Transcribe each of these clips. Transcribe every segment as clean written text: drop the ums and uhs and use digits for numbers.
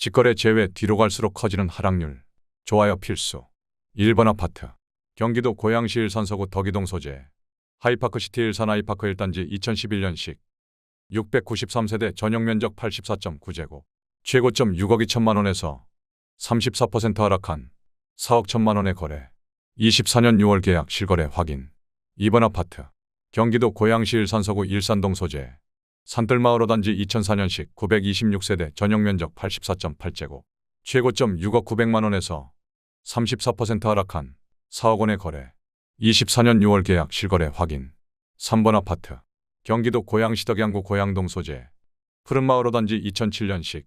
직거래 제외 뒤로 갈수록 커지는 하락률. 좋아요 필수. 1번 아파트. 경기도 고양시 일산서구 덕이동 소재. 하이파크시티 일산 하이파크 1단지 2011년식. 693세대 전용면적 84.9제곱. 최고점 6억 2천만 원에서 34% 하락한 4억 1천만 원의 거래. 24년 6월 계약 실거래 확인. 2번 아파트. 경기도 고양시 일산서구 일산동 소재. 산뜰마을 5단지 2004년식 926세대 전용면적 84.8제곱. 최고점 6억 900만 원에서 34% 하락한 4억 원의 거래. 24년 6월 계약 실거래 확인. 3번 아파트. 경기도 고양시 덕양구 고양동 소재. 푸른마을 5단지 2007년식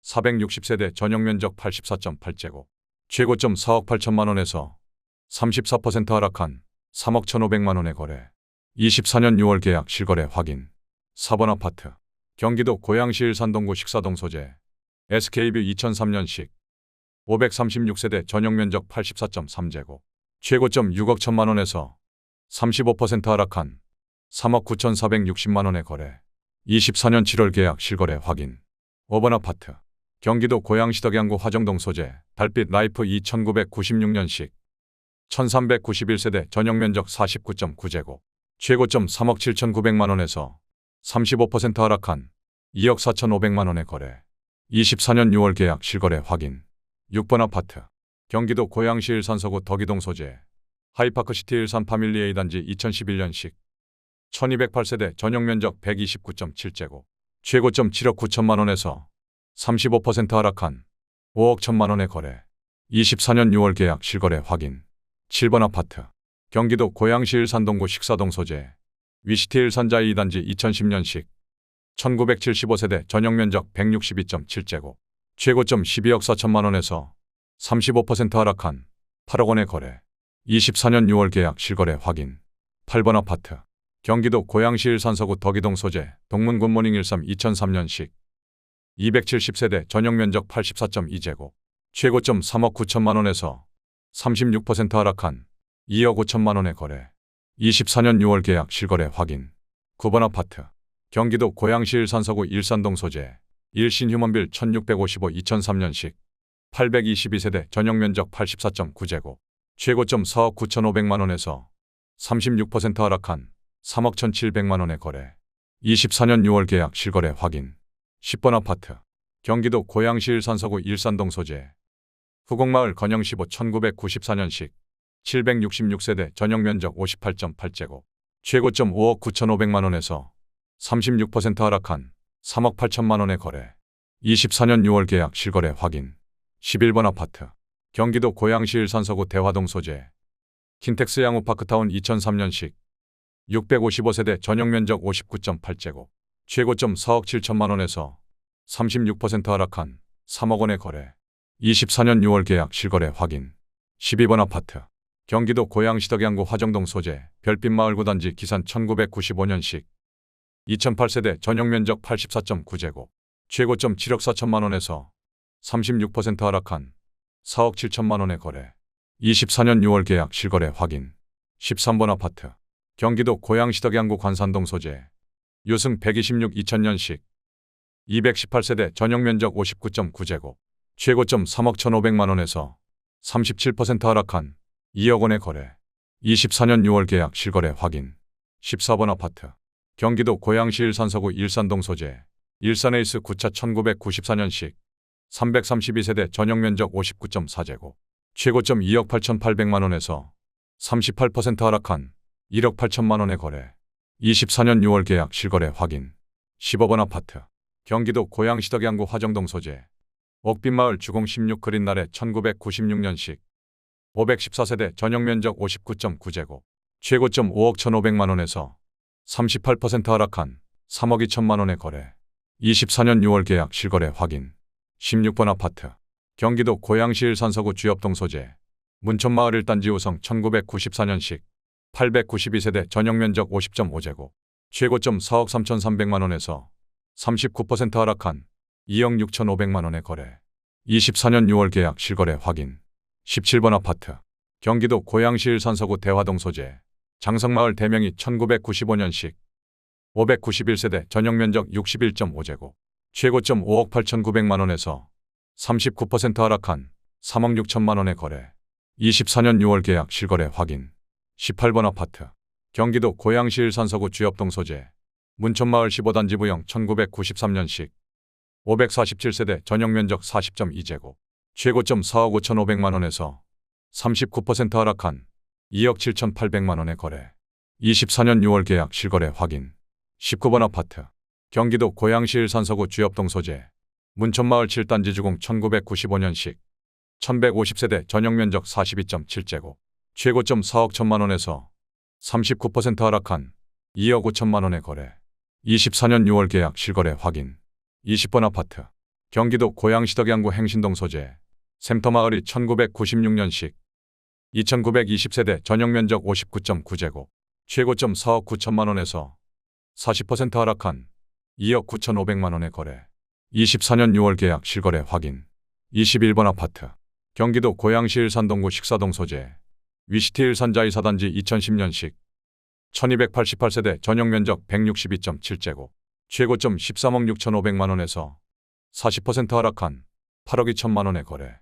460세대 전용면적 84.8제곱. 최고점 4억 8천만 원에서 34% 하락한 3억 1,500만 원의 거래. 24년 6월 계약 실거래 확인. 4번 아파트. 경기도 고양시 일산동구 식사동 소재. SK뷰 2003년식 536세대 전용면적 84.3제곱. 최고점 6억 1천만 원에서 35% 하락한 3억 9,460만 원의 거래. 24년 7월 계약 실거래 확인. 5번 아파트. 경기도 고양시 덕양구 화정동 소재. 달빛 라이프 2996년식 1391세대 전용면적 49.9제곱. 최고점 3억 7,900만 원에서 35% 하락한 2억 4,500만 원의 거래. 24년 6월 계약 실거래 확인. 6번 아파트. 경기도 고양시 일산서구 덕이동 소재. 하이파크시티 일산 파밀리 A단지 2011년식 1208세대 전용면적 129.7제곱. 최고점 7억 9천만 원에서 35% 하락한 5억 1천만 원의 거래. 24년 6월 계약 실거래 확인. 7번 아파트. 경기도 고양시 일산동구 식사동 소재. 위시티 일산자 2단지 2010년식 1975세대 전용면적 162.7제곱. 최고점 12억 4천만 원에서 35% 하락한 8억 원의 거래. 24년 6월 계약 실거래 확인. 8번 아파트. 경기도 고양시 일산서구 덕이동 소재. 동문 굿모닝 13 2003년식 270세대 전용면적 84.2제곱. 최고점 3억 9천만 원에서 36% 하락한 2억 5천만 원의 거래. 24년 6월 계약 실거래 확인. 9번 아파트. 경기도 고양시 일산서구 일산동 소재. 일신휴먼빌 1655 2003년식 822세대 전용면적 84.9제곱. 최고점 4억 9,500만 원에서 36% 하락한 3억 1,700만 원의 거래. 24년 6월 계약 실거래 확인. 10번 아파트. 경기도 고양시 일산서구 일산동 소재. 후곡마을 건영 15 1994년식 766세대 전용면적 58.8제곱. 최고점 5억 9,500만 원에서 36% 하락한 3억 8천만 원의 거래. 24년 6월 계약 실거래 확인. 11번 아파트. 경기도 고양시 일산서구 대화동 소재. 킨텍스 양호파크타운 2003년식 655세대 전용면적 59.8제곱. 최고점 4억 7천만 원에서 36% 하락한 3억 원의 거래. 24년 6월 계약 실거래 확인. 12번 아파트. 경기도 고양시 덕양구 화정동 소재. 별빛마을 9단지 기산 1995년식 2008세대 전용면적 84.9제곱. 최고점 7억 4천만 원에서 36% 하락한 4억 7천만 원의 거래. 24년 6월 계약 실거래 확인. 13번 아파트. 경기도 고양시 덕양구 관산동 소재. 유승 126 2000년식 218세대 전용면적 59.9제곱. 최고점 3억 1,500만 원에서 37% 하락한 2억 원의 거래. 24년 6월 계약 실거래 확인. 14번 아파트. 경기도 고양시 일산서구 일산동 소재. 일산에이스 9차 1994년식 332세대 전용면적 59.4제곱. 최고점 2억 8,800만 원에서 38% 하락한 1억 8천만 원의 거래. 24년 6월 계약 실거래 확인. 15번 아파트. 경기도 고양시 덕양구 화정동 소재. 옥빈마을 주공 16 그린날에 1996년식 514세대 전용면적 59.9제곱. 최고점 5억 1,500만 원에서 38% 하락한 3억 2천만 원의 거래. 24년 6월 계약 실거래 확인. 16번 아파트. 경기도 고양시 일산서구 주엽동 소재. 문천마을 1단지 우성 1994년식 892세대 전용면적 50.5제곱. 최고점 4억 3,300만 원에서 39% 하락한 2억 6,500만 원의 거래. 24년 6월 계약 실거래 확인. 17번 아파트. 경기도 고양시 일산서구 대화동 소재. 장성마을 대명이 1995년식 591세대 전용면적 61.5제곱. 최고점 5억 8,900만 원에서 39% 하락한 3억 6천만 원의 거래. 24년 6월 계약 실거래 확인. 18번 아파트. 경기도 고양시 일산서구 주엽동 소재. 문천마을 15단지 부영 1993년식. 547세대 전용면적 40.2제곱. 최고점 4억 5,500만 원에서 39% 하락한 2억 7,800만 원의 거래. 24년 6월 계약 실거래 확인. 19번 아파트. 경기도 고양시 일산서구 주엽동 소재. 문천마을 7단지 주공 1995년식. 1150세대 전용면적 42.7제곱. 최고점 4억 1천만 원에서 39% 하락한 2억 5천만 원의 거래. 24년 6월 계약 실거래 확인. 20번 아파트. 경기도 고양시 덕양구 행신동 소재. 샘터마을이 1996년식. 2920세대 전용면적 59.9제곱. 최고점 4억 9천만 원에서 40% 하락한 2억 9,500만 원의 거래. 24년 6월 계약 실거래 확인. 21번 아파트. 경기도 고양시 일산동구 식사동 소재. 위시티 일산자이 4단지 2010년식. 1288세대 전용면적 162.7제곱. 최고점 13억 6,500만 원에서 40% 하락한 8억 2천만 원의 거래.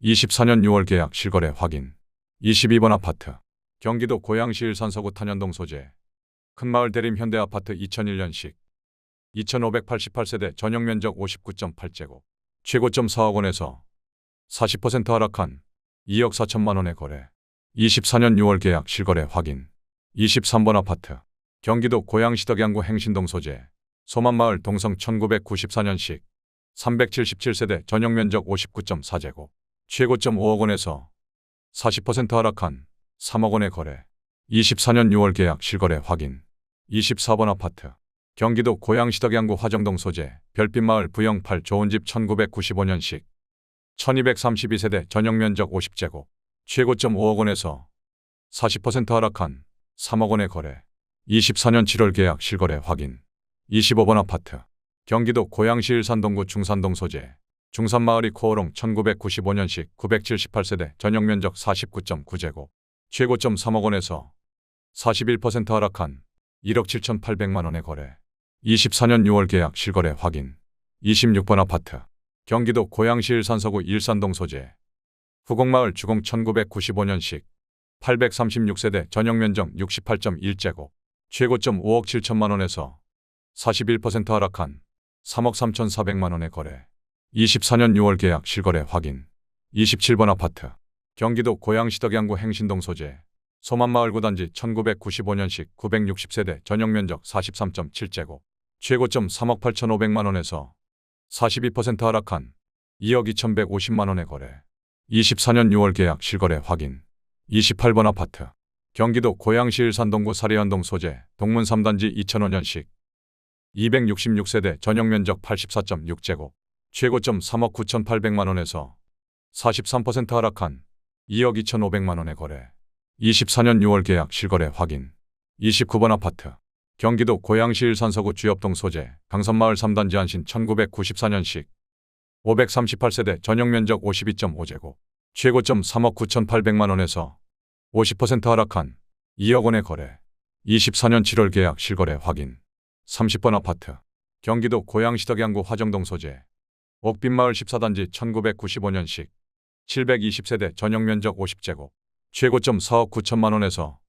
24년 6월 계약 실거래 확인. 22번 아파트. 경기도 고양시 일산서구 탄현동 소재. 큰마을 대림 현대아파트 2001년식. 2588세대 전용면적 59.8제곱. 최고점 4억 원에서 40% 하락한 2억 4천만 원의 거래. 24년 6월 계약 실거래 확인. 23번 아파트. 경기도 고양시 덕양구 행신동 소재. 소만마을 동성 1994년식. 377세대 전용면적 59.4제곱. 최고점 5억 원에서 40% 하락한 3억 원의 거래. 24년 6월 계약 실거래 확인. 24번 아파트. 경기도 고양시 덕양구 화정동 소재. 별빛마을 부영 8 좋은집 1995년식. 1232세대 전용면적 50제곱. 최고점 5억 원에서 40% 하락한 3억 원의 거래. 24년 7월 계약 실거래 확인. 25번 아파트. 경기도 고양시 일산동구 중산동 소재. 중산마을이 코어롱 1995년식 978세대 전용면적 49.9제곱. 최고점 3억 원에서 41% 하락한 1억 7,800만 원의 거래. 24년 6월 계약 실거래 확인. 26번 아파트. 경기도 고양시 일산서구 일산동 소재. 후곡마을 주공 1995년식. 836세대 전용면적 68.1제곱. 최고점 5억 7천만 원에서 41% 하락한 3억 3,400만 원의 거래. 24년 6월 계약 실거래 확인. 27번 아파트. 경기도 고양시 덕양구 행신동 소재. 소만마을 9단지 1995년식 960세대 전용면적 43.7제곱. 최고점 3억 8,500만 원에서 42% 하락한 2억 2,150만 원의 거래. 24년 6월 계약 실거래 확인. 28번 아파트. 경기도 고양시 일산동구 사리현동 소재. 동문 3단지 2005년식. 266세대 전용면적 84.6제곱. 최고점 3억 9,800만 원에서 43% 하락한 2억 2,500만 원의 거래. 24년 6월 계약 실거래 확인. 29번 아파트. 경기도 고양시 일산서구 주엽동 소재. 강선마을 3단지 안신 1994년식. 538세대 전용면적 52.5제곱. 최고점 3억 9,800만 원에서 50% 하락한 2억 원의 거래. 24년 7월 계약 실거래 확인. 30번 아파트. 경기도 고양시 덕양구 화정동 소재. 옥빈마을 14단지 1995년식. 720세대 전용면적 50제곱. 최고점 4억 9천만 원에서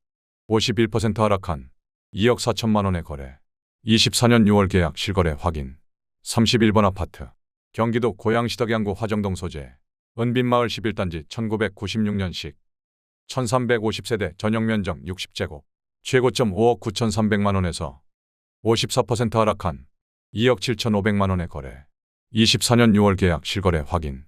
51% 하락한 2억 4천만 원의 거래. 24년 6월 계약 실거래 확인. 31번 아파트. 경기도 고양시 덕양구 화정동 소재. 은빈마을 11단지 1996년식. 1350세대 전용면적 60제곱. 최고점 5억 9,300만 원에서 54% 하락한 2억 7,500만 원의 거래. 24년 6월 계약 실거래 확인.